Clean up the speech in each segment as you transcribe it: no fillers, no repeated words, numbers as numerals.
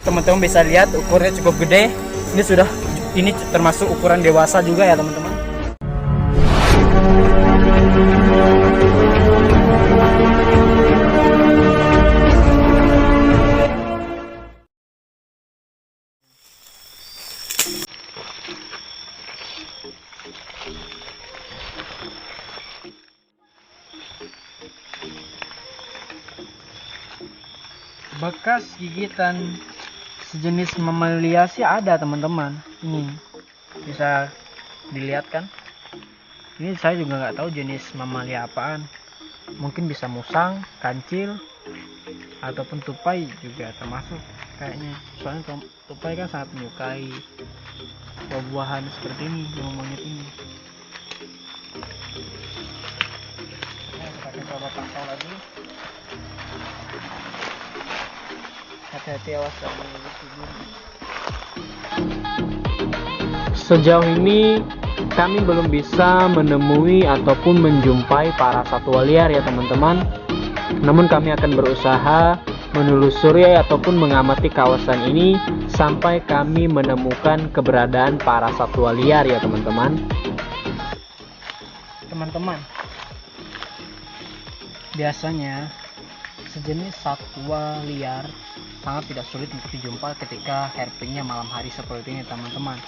Teman-teman bisa lihat ukurnya cukup gede. Ini termasuk ukuran dewasa juga ya teman-teman. Bekas gigitan sejenis mamalia sih ada teman-teman. Ini bisa dilihat kan. Ini saya juga nggak tahu jenis mamalia apaan. Mungkin bisa musang, kancil, ataupun tupai juga termasuk kayaknya. Soalnya tupai kan sangat menyukai buah-buahan seperti ini, monyet ini. Kita coba pantau lagi. Hati-hati, awas sama Sejauh ini kami belum bisa menemui ataupun menjumpai para satwa liar ya teman-teman. Namun kami akan berusaha menelusuri ataupun mengamati kawasan ini sampai kami menemukan keberadaan para satwa liar ya teman-teman. Teman-teman, biasanya sejenis satwa liar sangat tidak sulit untuk dijumpai ketika herpingnya malam hari seperti ini teman-teman.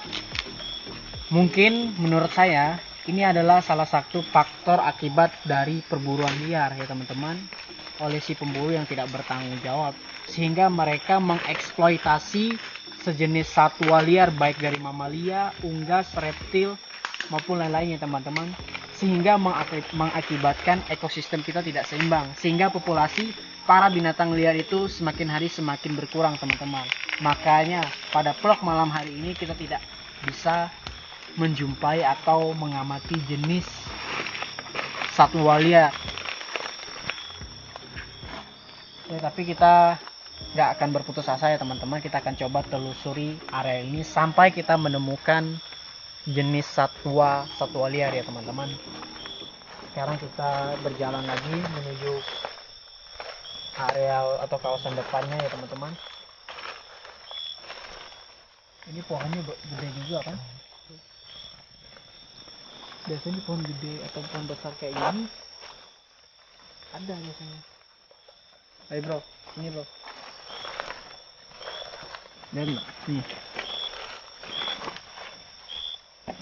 Mungkin menurut saya ini adalah salah satu faktor akibat dari perburuan liar ya teman-teman, oleh si pemburu yang tidak bertanggung jawab, sehingga mereka mengeksploitasi sejenis satwa liar baik dari mamalia, unggas, reptil maupun lain-lainnya teman-teman, sehingga mengakibatkan ekosistem kita tidak seimbang, sehingga populasi para binatang liar itu semakin hari semakin berkurang teman-teman. Makanya pada vlog malam hari ini kita tidak bisa menjumpai atau mengamati jenis satwa liar. Ya, tapi kita nggak akan berputus asa ya teman-teman. Kita akan coba telusuri area ini sampai kita menemukan jenis satwa liar ya teman-teman. Sekarang kita berjalan lagi menuju area atau kawasan depannya ya teman-teman. Ini pohonnya gede juga kan. Biasanya pohon gede atau pohon besar kayak gini ada biasanya. Ayo bro, sini bro. Dan nih.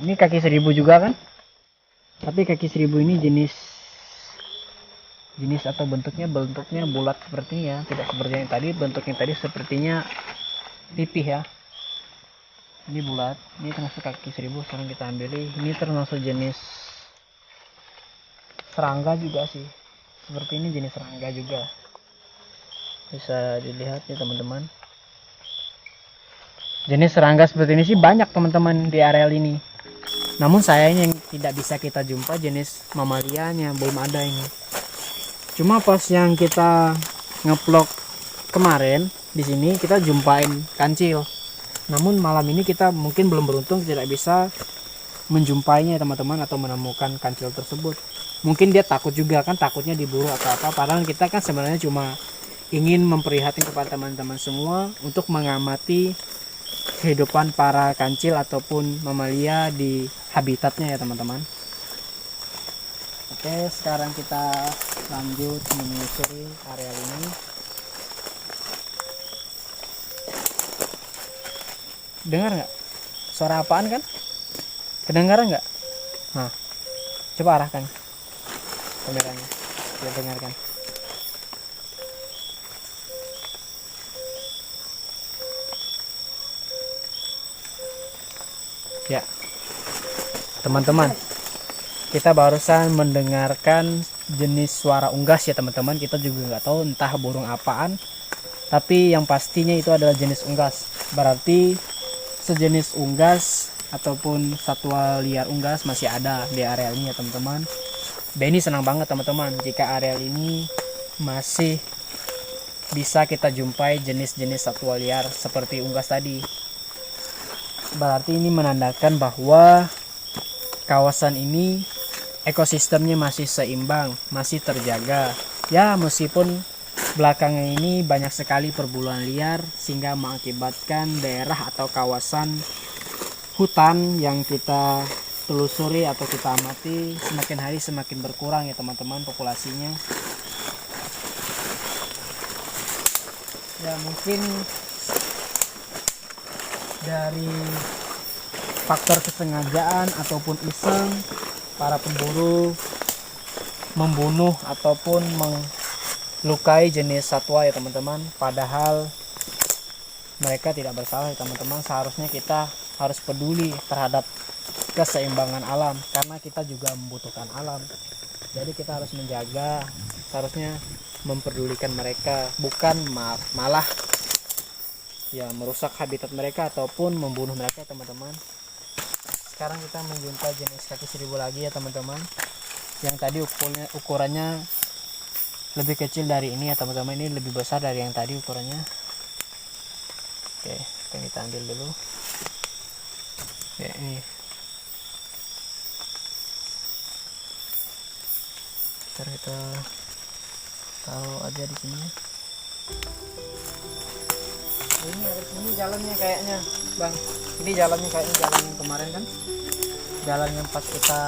Ini kaki seribu juga kan? Tapi kaki seribu ini jenis atau bentuknya bulat seperti ini ya, tidak seperti yang tadi. Bentuknya tadi sepertinya pipih ya. Ini bulat, ini termasuk kaki seribu. Sekarang kita ambil, ini termasuk jenis serangga juga sih. Seperti ini jenis serangga juga, bisa dilihat ya teman-teman. Jenis serangga seperti ini sih banyak teman-teman di areal ini. Namun sayangnya yang tidak bisa kita jumpa jenis mamalianya, belum ada ini. Cuma pas yang kita ngeplok kemarin di sini kita jumpain kancil. Namun malam ini kita mungkin belum beruntung, tidak bisa menjumpainya teman-teman atau menemukan kancil tersebut. Mungkin dia takut juga kan, takutnya diburu atau apa. Padahal kita kan sebenarnya cuma ingin memprihatin kepada teman-teman semua untuk mengamati kehidupan para kancil ataupun mamalia di habitatnya ya teman-teman. Oke, sekarang kita lanjut menyusuri area ini. Dengar nggak suara apaan kan? Kedengaran nggak? Nah, coba arahkan kameranya biar dengarkan. Ya, teman-teman, kita barusan mendengarkan jenis suara unggas ya teman-teman. Kita juga nggak tahu entah burung apaan, tapi yang pastinya itu adalah jenis unggas. Berarti sejenis unggas ataupun satwa liar unggas masih ada di area ini ya teman-teman. Benny senang banget teman-teman jika area ini masih bisa kita jumpai jenis-jenis satwa liar seperti unggas tadi. Berarti ini menandakan bahwa kawasan ini ekosistemnya masih seimbang, masih terjaga. Ya, meskipun Belakangan ini banyak sekali perburuan liar sehingga mengakibatkan daerah atau kawasan hutan yang kita telusuri atau kita amati semakin hari semakin berkurang ya teman-teman populasinya. Ya mungkin dari faktor kesengajaan ataupun iseng para pemburu membunuh ataupun melukai jenis satwa ya teman-teman, padahal mereka tidak bersalah ya teman-teman. Seharusnya kita harus peduli terhadap keseimbangan alam karena kita juga membutuhkan alam. Jadi kita harus menjaga, seharusnya memperdulikan mereka, bukan malah ya merusak habitat mereka ataupun membunuh mereka teman-teman. Sekarang kita menjumpai jenis kaki seribu lagi ya teman-teman, yang tadi ukurannya lebih kecil dari ini ya teman-teman, ini lebih besar dari yang tadi ukurannya. Oke, kita ambil dulu ya, ini ntar kita taruh aja di sini. Ini jalannya kayaknya bang, ini jalannya kayaknya jalan yang kemarin kan, jalan yang pas kita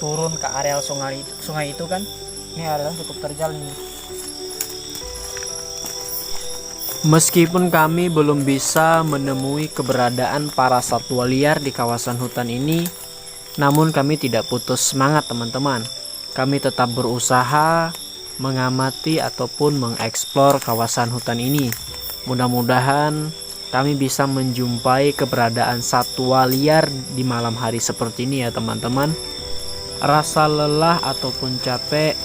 turun ke areal sungai itu kan, ini arealnya cukup terjal ini. Meskipun kami belum bisa menemui keberadaan para satwa liar di kawasan hutan ini, namun kami tidak putus semangat teman-teman. Kami tetap berusaha mengamati ataupun mengeksplor kawasan hutan ini. Mudah-mudahan kami bisa menjumpai keberadaan satwa liar di malam hari seperti ini ya teman-teman. Rasa lelah ataupun capek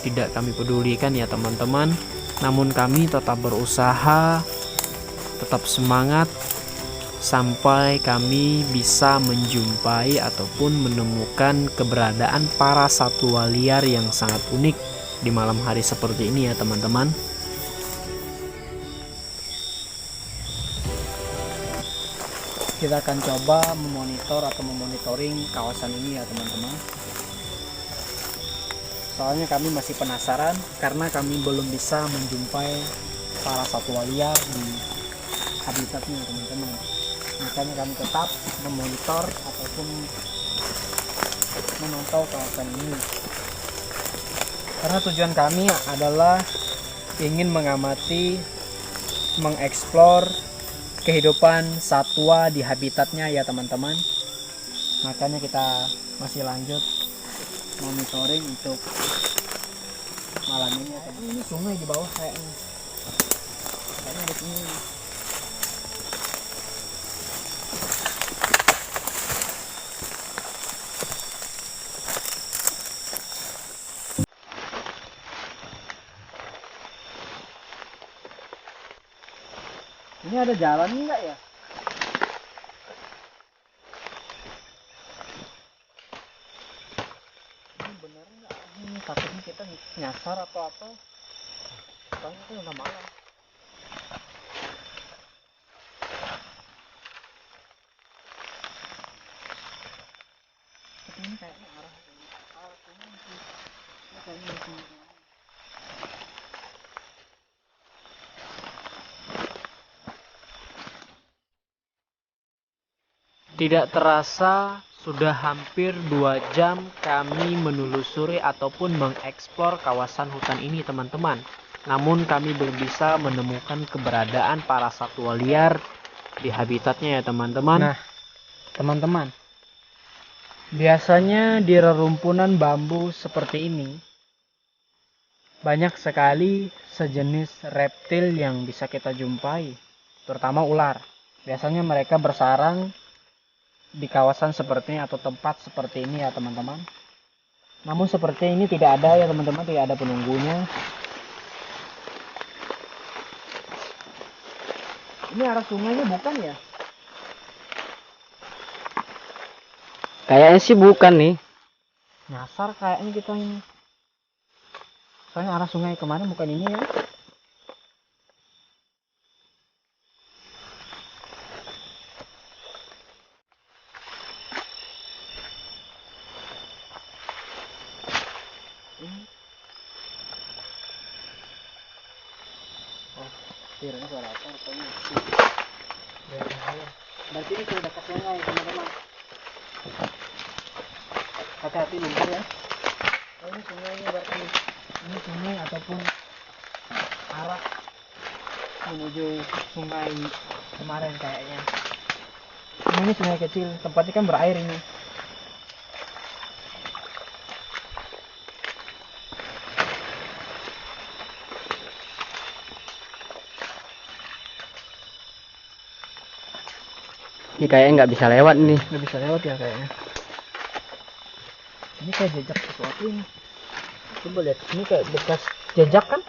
tidak kami pedulikan ya teman-teman. Namun kami tetap berusaha, tetap semangat sampai kami bisa menjumpai ataupun menemukan keberadaan para satwa liar yang sangat unik di malam hari seperti ini ya teman-teman. Kita akan coba memonitor atau memonitoring kawasan ini ya teman-teman. Soalnya kami masih penasaran karena kami belum bisa menjumpai para satwa liar di habitatnya teman-teman. Makanya kami tetap memonitor ataupun memantau kawasan ini. Karena tujuan kami adalah ingin mengamati, mengeksplor kehidupan satwa di habitatnya ya teman-teman. Makanya kita masih lanjut monitoring untuk malam ini. Ini sungai di bawah kayaknya di sini. Ini ada jalan enggak ya? Ini bener enggak? Ini takutnya kita nyasar atau apa? Soalnya itu udah malam. Ini kayaknya arah sini. Ini kayaknya di sini. Tidak terasa sudah hampir 2 jam kami menelusuri ataupun mengeksplor kawasan hutan ini teman-teman. Namun kami belum bisa menemukan keberadaan para satwa liar di habitatnya ya teman-teman. Nah, teman-teman, biasanya di rerumpunan bambu seperti ini banyak sekali sejenis reptil yang bisa kita jumpai, terutama ular. Biasanya mereka bersarang di kawasan seperti ini atau tempat seperti ini ya teman-teman. Namun seperti ini tidak ada ya teman-teman, tidak ada penunggunya. Ini arah sungainya bukan ya? Kayaknya sih bukan nih. Nyasar kayaknya kita ini. Soalnya arah sungai kemarin bukan ini ya. petirnya suara apa pokoknya. Berarti ini sudah dekat sungai teman-teman. Hati-hati lumpur ya. Oh, ini sungainya berarti. Ini sungai ataupun arah menuju sungai kemarin kayaknya. Ini sungai kecil, tempatnya kan berair ini. Ini kayaknya nggak bisa lewat nih. Nggak bisa lewat ya kayaknya. Ini kayak jejak sesuatu ini. Coba lihat, ini kayak bekas jejak kan?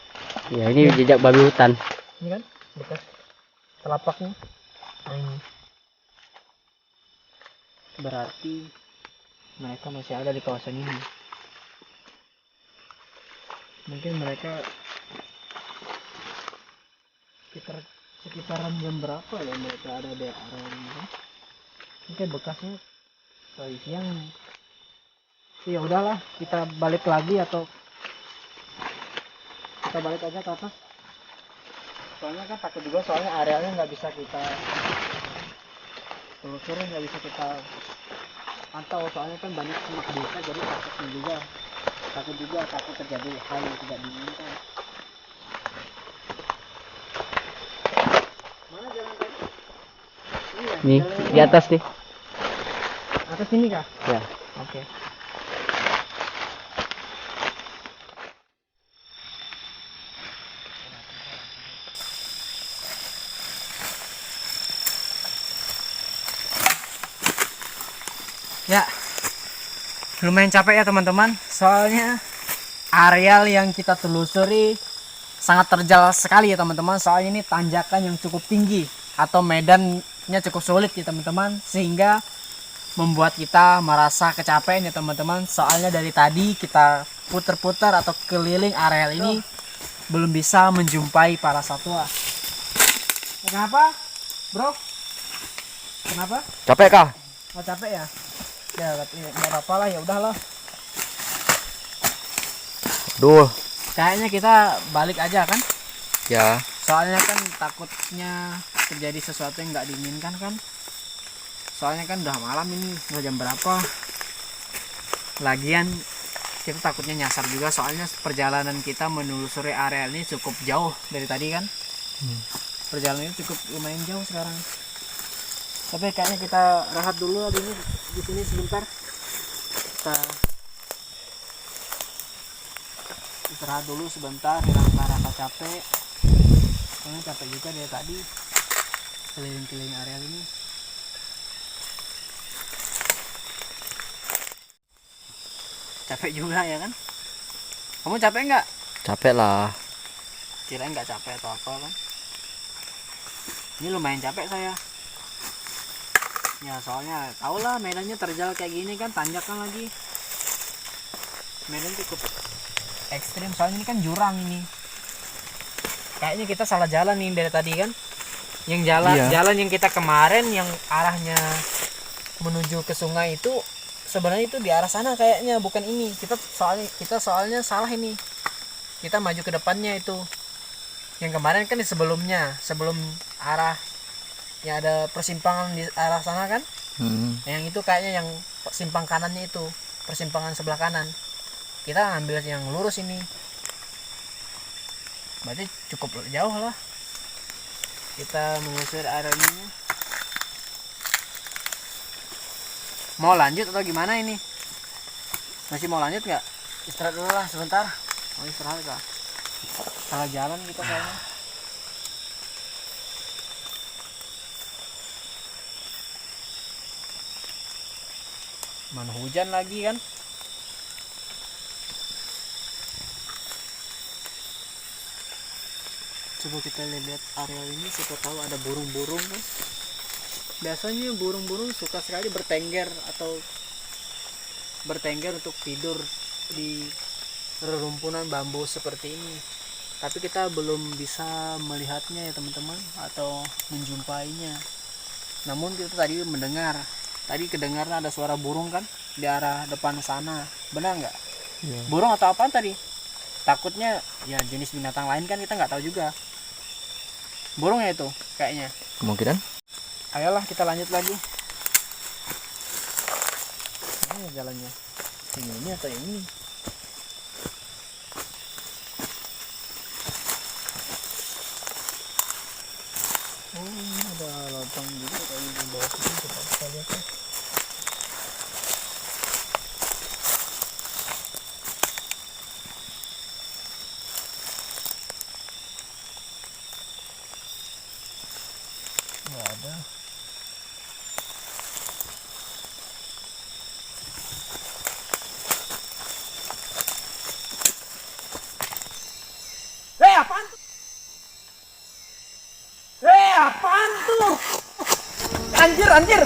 Ya ini jejak babi hutan. Ini kan bekas telapaknya. Nah, ini. Berarti mereka masih ada di kawasan ini. Mungkin mereka sekitaran jam berapa ya mereka ada di area ini kan? Ini kayak bekasnya dari siang. Ya udahlah, kita balik lagi atau kita balik aja ke atas. Soalnya kan takut juga, soalnya arealnya nggak bisa kita telusuri, nggak bisa kita pantau, soalnya kan banyak semak desa, jadi takut terjadi hal yang tidak diinginkan. Mana jalan tadi? Ini ya, Nih jalan di atas nih. atas sini kah? Ya. Oke. Ya, lumayan capek ya teman-teman, soalnya areal yang kita telusuri sangat terjal sekali ya teman-teman. Soalnya ini tanjakan yang cukup tinggi atau medannya cukup sulit ya teman-teman, sehingga membuat kita merasa kecapean ya teman-teman. Soalnya dari tadi kita putar-putar atau keliling areal ini belum bisa menjumpai para satwa. Kenapa, bro? Kenapa? Capek kah? Oh, capek ya? Ya nggak apa-apa lah, ya udahlah. Duh. Kayaknya kita balik aja kan? Ya. Soalnya kan takutnya terjadi sesuatu yang nggak diinginkan kan? Soalnya kan udah malam ini, udah jam berapa? Lagian kita takutnya nyasar juga, soalnya perjalanan kita menelusuri area ini cukup jauh dari tadi kan? Perjalanannya cukup lumayan jauh sekarang. Tapi kayaknya kita rehat dulu habis ini di sini sebentar. Kita istirahat dulu sebentar, hilangkan rasa capek. Soalnya capek juga dari tadi keliling-keliling area ini. Capek juga ya kan? Kamu capek nggak? Capek lah. Kirain nggak capek atau apa kan? Ini lumayan capek saya. Ya soalnya tau lah medannya terjal kayak gini kan, tanjakan lagi. Medan cukup ekstrim, soalnya ini kan jurang ini. Kayaknya kita salah jalan nih dari tadi kan. Yang jalan yang kita kemarin yang arahnya menuju ke sungai itu sebenarnya itu di arah sana kayaknya, bukan ini. Kita soalnya salah ini. Kita maju ke depannya itu. Yang kemarin kan di sebelumnya, sebelum arah yang ada persimpangan di arah sana kan. Yang itu kayaknya yang simpang kanannya itu, persimpangan sebelah kanan. Kita ambil yang lurus ini. Berarti cukup jauh lah kita mengusir area ini. Mau lanjut atau gimana ini? Masih mau lanjut nggak? Istirahat dulu lah sebentar. Mau istirahat kah? Salah jalan kita kayaknya. Mana hujan lagi kan? Coba kita lihat area ini, siapa tahu ada burung-burung kan. Biasanya burung-burung suka sekali bertengger untuk tidur di rerumpunan bambu seperti ini. Tapi kita belum bisa melihatnya ya teman-teman, atau menjumpainya. Namun kita tadi mendengar, tadi kedengaran ada suara burung kan di arah depan sana. Benar nggak? Ya. Burung atau apaan tadi? Takutnya ya jenis binatang lain kan, kita nggak tahu juga. burungnya itu kayaknya. Kemungkinan. Ayolah kita lanjut lagi. Ini jalannya. Ini atau yang ini? Oh, ini ada lubang juga kayak di bawah sini, coba kita lihat ya. Nggak ada. Apaan tuh? Apaan tuh? Anjir.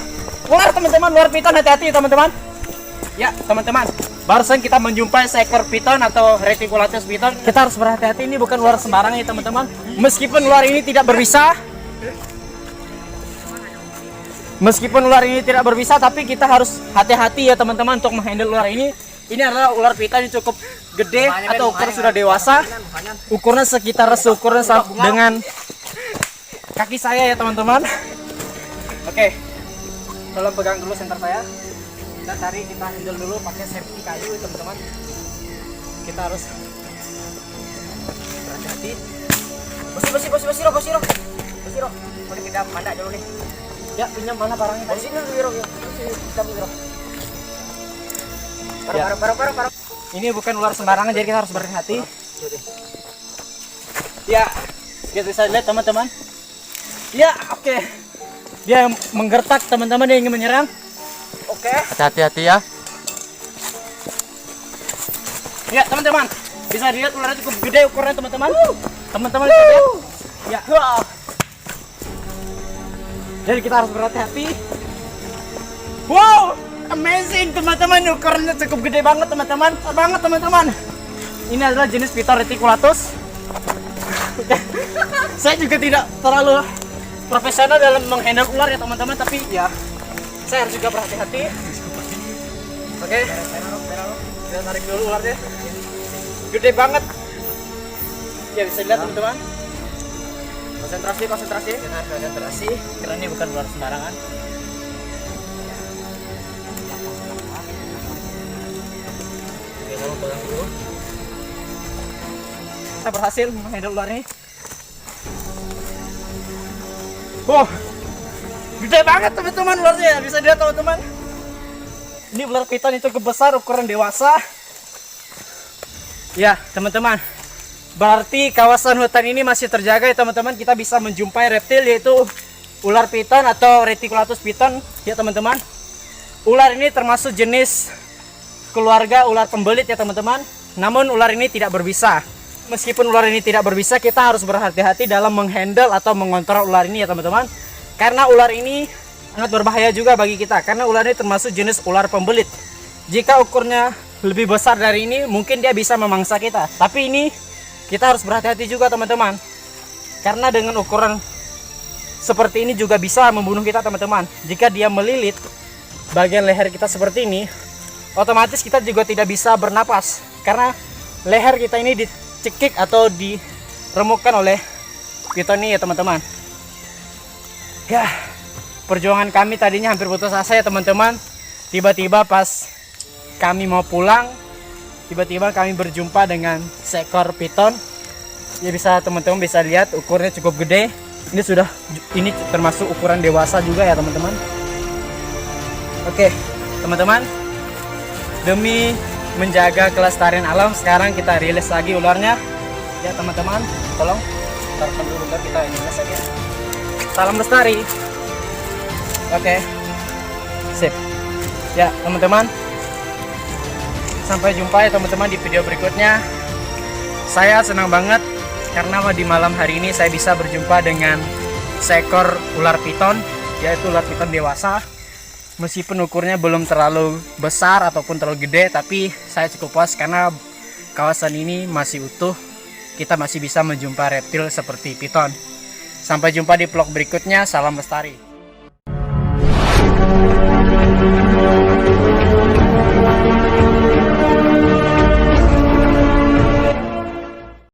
Ular teman-teman, ular piton, hati-hati teman-teman. Ya teman-teman, barusan kita menjumpai seekor piton atau reticulatus piton. Kita harus berhati-hati, ini bukan ular sembarang ya teman-teman. Meskipun ular ini tidak berbisa, tapi kita harus hati-hati ya teman-teman untuk menghandle ular ini. Ini adalah ular piton yang cukup gede atau ukuran sudah dewasa. Ukurannya sekitar seukuran dengan kaki saya ya teman-teman. Oke, tolong pegang dulu senter saya. Kita handle dulu pakai safety kayu ya teman-teman. Kita harus berhati-hati. Bosiro. Boleh kita mandak dulu nih. Ya, pinjam mana barangnya? Di sini dulu, Biro. Parah. Ini bukan ular sembarangan, jadi kita harus berhati-hati. Ya, kita bisa lihat teman-teman. Ya, oke. Dia menggertak teman-teman, dia ingin menyerang. Oke. Hati-hati ya. Ya, teman-teman. Bisa dilihat ularnya cukup gede ukurannya teman-teman. Teman-teman bisa lihat. Ya. Jadi kita harus berhati-hati. Wow! Amazing teman-teman, ukurannya cukup gede banget teman-teman. Ini adalah jenis piton reticulatus. Saya juga tidak terlalu profesional dalam menghandle ular ya teman-teman, tapi ya saya harus juga berhati-hati. Oke, kita tarik dulu ularnya. Gede banget. Ya bisa lihat teman-teman. Konsentrasi. Kita harus konsentrasi karena ini bukan ular sembarangan. Kita berhasil menghandle ular ini. Wow, gede banget teman-teman ularnya, bisa dilihat teman-teman. Ini ular piton itu cukup besar, ukuran dewasa. Ya teman-teman, berarti kawasan hutan ini masih terjaga ya teman-teman. Kita bisa menjumpai reptil yaitu ular piton atau reticulatus piton ya teman-teman. Ular ini termasuk jenis keluarga ular pembelit ya teman-teman. Namun ular ini tidak berbisa. Meskipun ular ini tidak berbisa, kita harus berhati-hati dalam menghandle atau mengontrol ular ini ya teman-teman. Karena ular ini sangat berbahaya juga bagi kita. Karena ular ini termasuk jenis ular pembelit. Jika ukurnya lebih besar dari ini, mungkin dia bisa memangsa kita. Tapi ini kita harus berhati-hati juga teman-teman. Karena dengan ukuran seperti ini juga bisa membunuh kita teman-teman. Jika dia melilit bagian leher kita seperti ini, otomatis kita juga tidak bisa bernapas. Karena leher kita ini dicekik atau diremukkan oleh piton ini ya teman-teman. Ya, perjuangan kami tadinya hampir putus asa ya teman-teman. Tiba-tiba pas kami mau pulang, tiba-tiba kami berjumpa dengan seekor piton. Ya bisa teman-teman bisa lihat ukurnya cukup gede. Ini termasuk ukuran dewasa juga ya teman-teman. Oke, teman-teman. Demi menjaga kelestarian alam, sekarang kita rilis lagi ularnya. Ya teman-teman, tolong taruhkan dulu ular, kita rilis lagi. Salam lestari. Oke. Sip. Ya teman-teman, sampai jumpa ya teman-teman di video berikutnya. Saya senang banget karena di malam hari ini saya bisa berjumpa dengan seekor ular piton, yaitu ular piton dewasa. Meskipun ukurnya belum terlalu besar ataupun terlalu gede, tapi saya cukup puas karena kawasan ini masih utuh. Kita masih bisa menjumpai reptil seperti piton. Sampai jumpa di vlog berikutnya. Salam lestari.